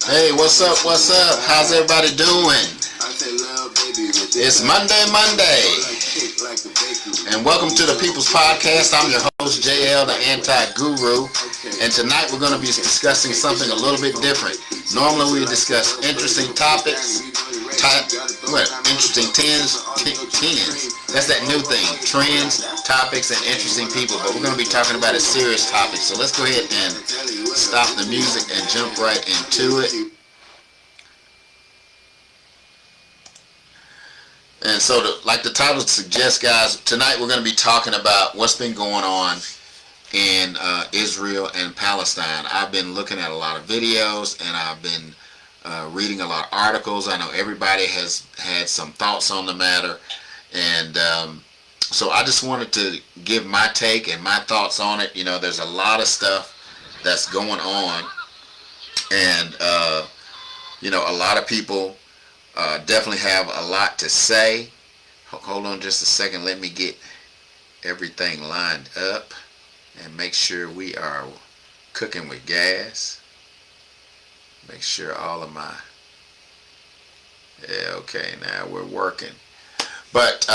Hey, what's up? What's up? How's everybody doing? It's Monday, and welcome to the People's Podcast. I'm your host, JL, the Anti-Guru, and tonight we're going to be discussing something a little bit different. Normally we discuss interesting topics, interesting trends. That's that new thing, trends, topics, and interesting people. But we're going to be talking about a serious topic. So let's go ahead and stop the music and jump right into it. And so, like the title suggests, guys, tonight we're going to be talking about what's been going on in Israel and Palestine. I've been looking at a lot of videos, and I've been reading a lot of articles. I know everybody has had some thoughts on the matter, and so I just wanted to give my take and my thoughts on it. You know, there's a lot of stuff that's going on, and you know, a lot of people definitely have a lot to say. Hold on just a second. Let me get everything lined up and make sure we are cooking with gas. Make sure all of my... Yeah, okay, now we're working. But,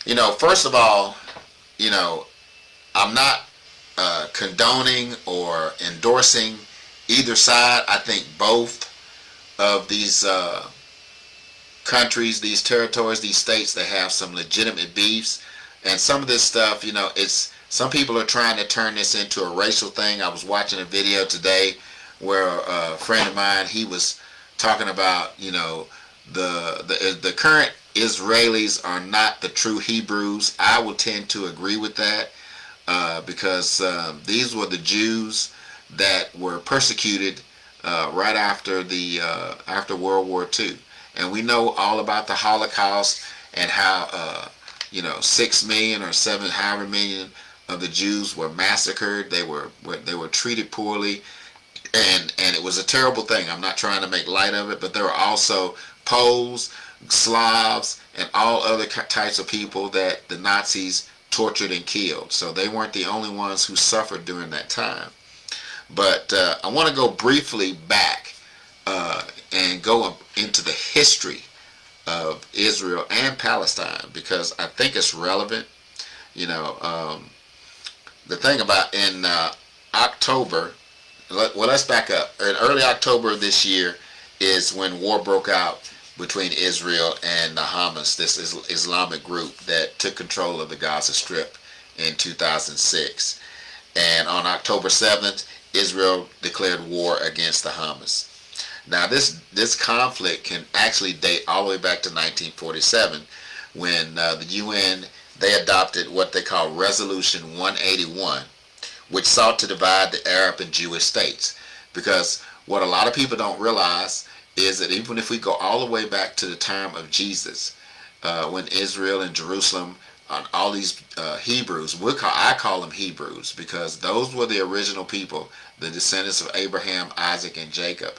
you know, first of all, you know, I'm not condoning or endorsing either side. I think both of these countries, these territories, these states, they have some legitimate beefs, and some of this stuff, you know, it's some people are trying to turn this into a racial thing. I was watching a video today where a friend of mine, he was talking about, you know, the current Israelis are not the true Hebrews. I would tend to agree with that because these were the Jews that were persecuted right after after World War II, and we know all about the Holocaust and how you know, 6 million or 7 however million of the Jews were massacred. They were treated poorly, and it was a terrible thing. I'm not trying to make light of it, but there were also Poles, Slavs, and all other types of people that the Nazis tortured and killed. So they weren't the only ones who suffered during that time. But I want to go briefly back and go into the history of Israel and Palestine because I think it's relevant. You know, the thing about in October, let's back up. In early October of this year is when war broke out between Israel and the Hamas, this Islamic group that took control of the Gaza Strip in 2006. And on October 7th, Israel declared war against the Hamas. Now this conflict can actually date all the way back to 1947 when the UN, they adopted what they call Resolution 181, which sought to divide the Arab and Jewish states. Because what a lot of people don't realize is that even if we go all the way back to the time of Jesus, when Israel and Jerusalem, all these Hebrews, I call them Hebrews because those were the original people, the descendants of Abraham, Isaac, and Jacob,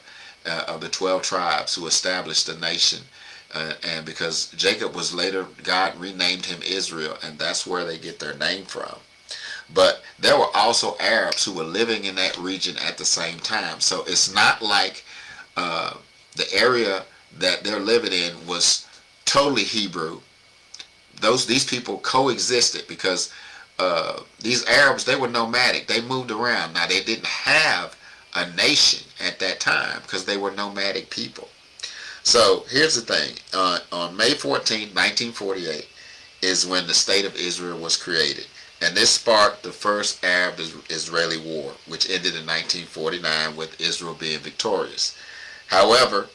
of the 12 tribes who established the nation. And because Jacob was later, God renamed him Israel, and that's where they get their name from. But there were also Arabs who were living in that region at the same time. So it's not like the area that they're living in was totally Hebrew. These people coexisted because these Arabs, they were nomadic. They moved around. Now, they didn't have a nation at that time because they were nomadic people. So here's the thing. On May 14, 1948 is when the State of Israel was created. And this sparked the first Arab-Israeli war, which ended in 1949 with Israel being victorious. However,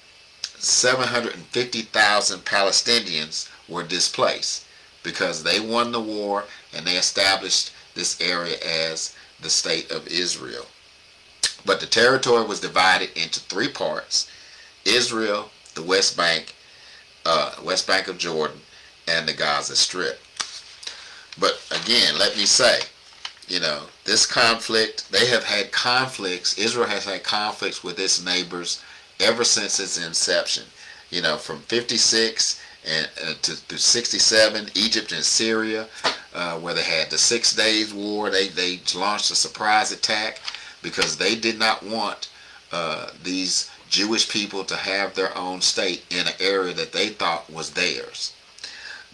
750,000 Palestinians were displaced because they won the war and they established this area as the State of Israel. But the territory was divided into 3 parts: Israel, the West Bank of Jordan, and the Gaza Strip. But again, let me say, you know, this conflict, they have had conflicts, Israel has had conflicts with its neighbors ever since its inception. You know, from 56 and to 67, Egypt and Syria, where they had the 6 Days War. They launched a surprise attack because they did not want these Jewish people to have their own state in an area that they thought was theirs.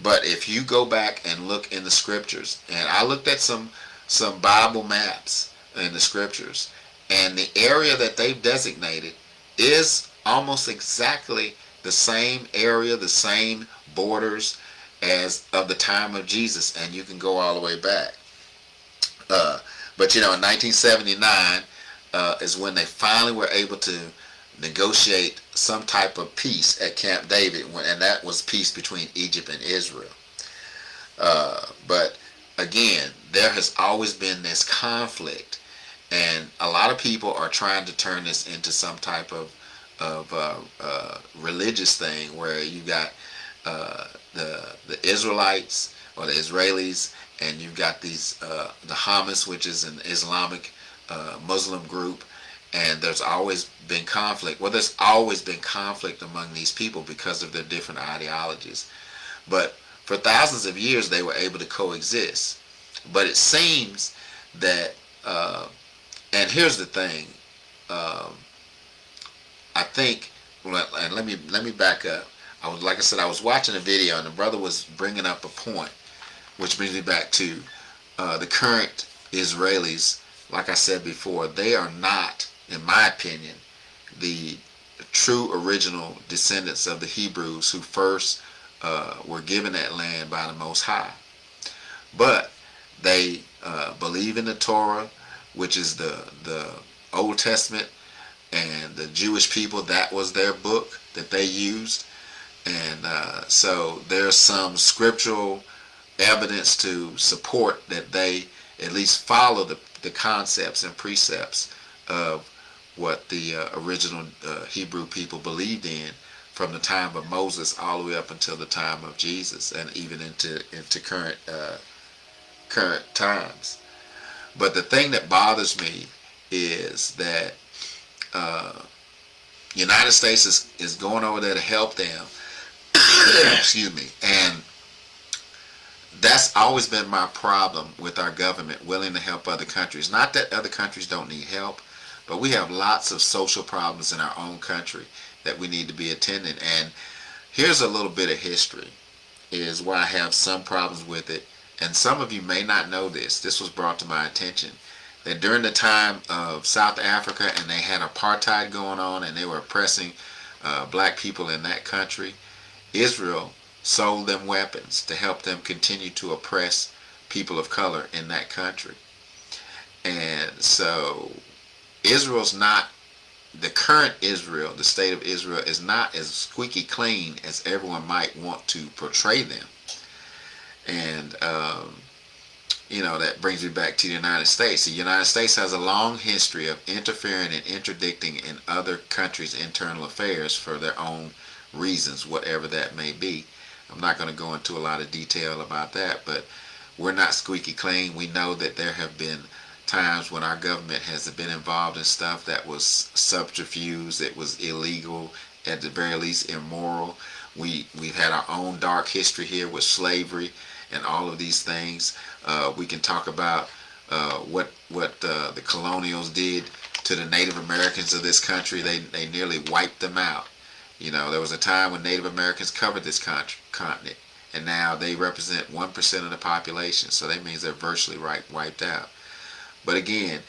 But if you go back and look in the scriptures, and I looked at some Bible maps in the scriptures, and the area that they've designated is almost exactly the same area, the same borders as of the time of Jesus, and you can go all the way back. But in 1979 is when they finally were able to negotiate some type of peace at Camp David, and that was peace between Egypt and Israel. But again, there has always been this conflict, and a lot of people are trying to turn this into some type of religious thing, where you got the Israelites or the Israelis, and you've got these the Hamas, which is an Islamic Muslim group, and there's always been conflict. Well, there's always been conflict among these people because of their different ideologies. But for thousands of years, they were able to coexist. But it seems that, and here's the thing, I think, and let me back up. Like I said, I was watching a video, and the brother was bringing up a point, which brings me back to the current Israelis. Like I said before, they are not, in my opinion, the true original descendants of the Hebrews who first were given that land by the Most High. But they believe in the Torah, which is the Old Testament, and the Jewish people, that was their book that they used. And so there's some scriptural evidence to support that they at least follow the concepts and precepts of what the original Hebrew people believed in from the time of Moses all the way up until the time of Jesus, and even into current times. But the thing that bothers me is that United States is going over there to help them. Excuse me. And that's always been my problem with our government, willing to help other countries. Not that other countries don't need help, but we have lots of social problems in our own country that we need to be attending. And here's a little bit of history, is why I have some problems with it. And some of you may not know this. This was brought to my attention, that during the time of South Africa, and they had apartheid going on, and they were oppressing black people in that country, Israel sold them weapons to help them continue to oppress people of color in that country. And so Israel's not, the current Israel, the state of Israel, is not as squeaky clean as everyone might want to portray them. And that brings me back to the United States. The United States has a long history of interfering and interdicting in other countries' internal affairs for their own reasons, whatever that may be. I'm not going to go into a lot of detail about that, but we're not squeaky clean. We know that there have been times when our government has been involved in stuff that was subterfuge, it was illegal, at the very least immoral. We've had our own dark history here with slavery and all of these things. We can talk about what the colonials did to the Native Americans of this country. They nearly wiped them out. There was a time when Native Americans covered this continent, and now they represent 1% of the population, so that means they're virtually wiped out. But again,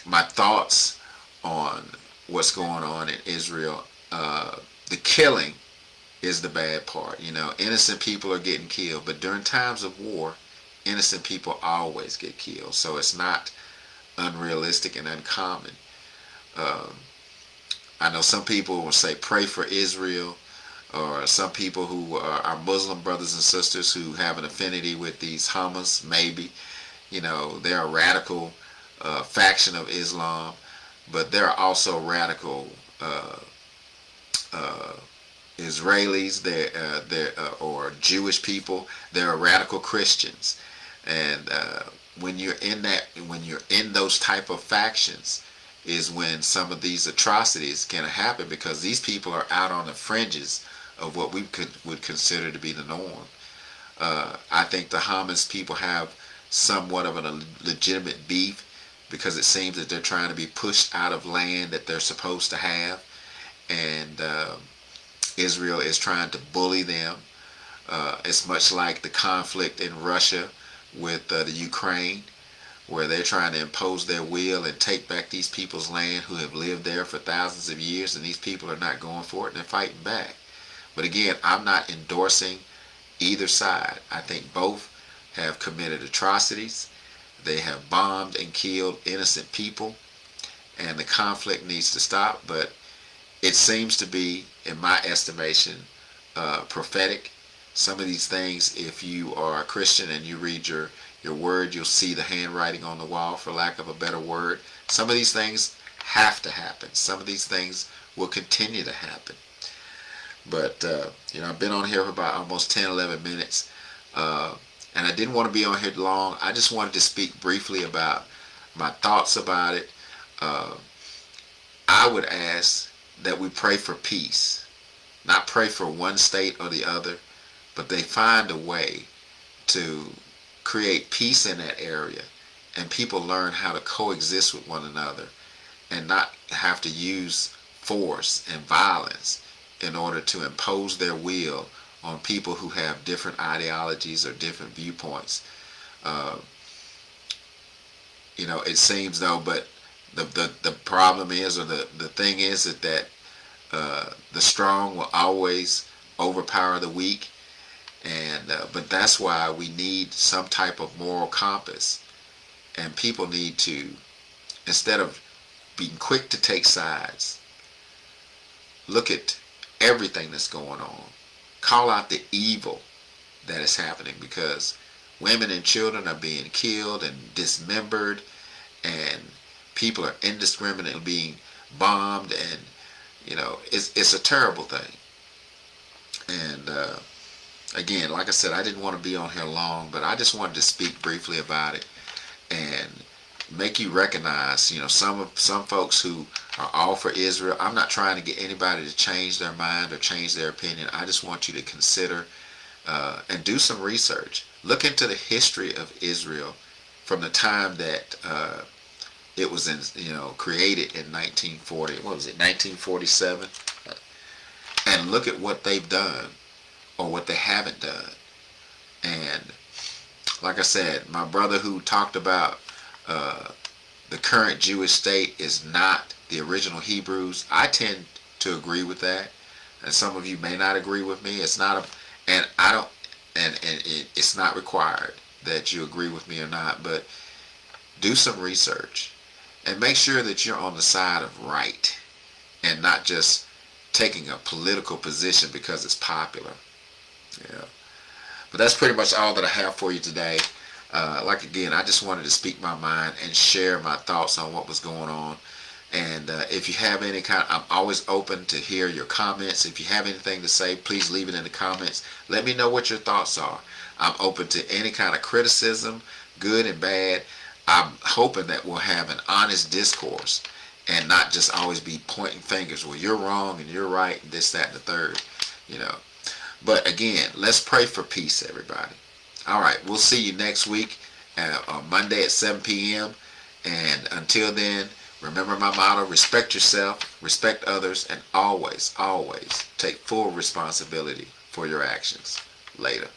my thoughts on what's going on in Israel, the killing is the bad part. Innocent people are getting killed, but during times of war, innocent people always get killed, so it's not unrealistic and uncommon. I know some people will say pray for Israel, or some people who are Muslim brothers and sisters who have an affinity with these Hamas, maybe. They're a radical faction of Islam, but there are also radical Israelis, or Jewish people. There are radical Christians, and when you're in those type of factions, is when some of these atrocities can happen, because these people are out on the fringes of what we would consider to be the norm. I think the Hamas people have somewhat of a legitimate beef because it seems that they're trying to be pushed out of land that they're supposed to have, and Israel is trying to bully them. It's much like the conflict in Russia with the Ukraine, where they're trying to impose their will and take back these people's land who have lived there for thousands of years, and these people are not going for it and they're fighting back. But again, I'm not endorsing either side. I think both have committed atrocities. They have bombed and killed innocent people, and the conflict needs to stop. But it seems to be, in my estimation, prophetic. Some of these things, if you are a Christian and you read your word, you'll see the handwriting on the wall, for lack of a better word. Some of these things have to happen. Some of these things will continue to happen. But, I've been on here for about almost 10, 11 minutes. And I didn't want to be on here long. I just wanted to speak briefly about my thoughts about it. I would ask that we pray for peace. Not pray for one state or the other, but they find a way to create peace in that area, and people learn how to coexist with one another and not have to use force and violence in order to impose their will on people who have different ideologies or different viewpoints. It seems though, but the problem is, or the thing is, that the strong will always overpower the weak, and but that's why we need some type of moral compass, and people need to, instead of being quick to take sides, look at everything that's going on. Call out the evil that is happening, because women and children are being killed and dismembered, and people are indiscriminately being bombed, and it's a terrible thing. And again, like I said, I didn't want to be on here long, but I just wanted to speak briefly about it and make you recognize, some folks who are all for Israel. I'm not trying to get anybody to change their mind or change their opinion. I just want you to consider and do some research. Look into the history of Israel from the time that it was created in 1940. What was it, 1947? And look at what they've done or what they haven't done. And like I said, my brother who talked about the current Jewish state is not the original Hebrews, I tend to agree with that, and some of you may not agree with me. It's not it's not required that you agree with me or not, but do some research and make sure that you're on the side of right and not just taking a political position because it's popular. Yeah. But that's pretty much all that I have for you today. Again, I just wanted to speak my mind and share my thoughts on what was going on. And if you have any I'm always open to hear your comments. If you have anything to say, please leave it in the comments. Let me know what your thoughts are. I'm open to any kind of criticism, good and bad. I'm hoping that we'll have an honest discourse and not just always be pointing fingers. Well, you're wrong and you're right, and this, that, and the third. But again, let's pray for peace, everybody. All right, we'll see you next week on Monday at 7 p.m. And until then, remember my motto: respect yourself, respect others, and always, always take full responsibility for your actions. Later.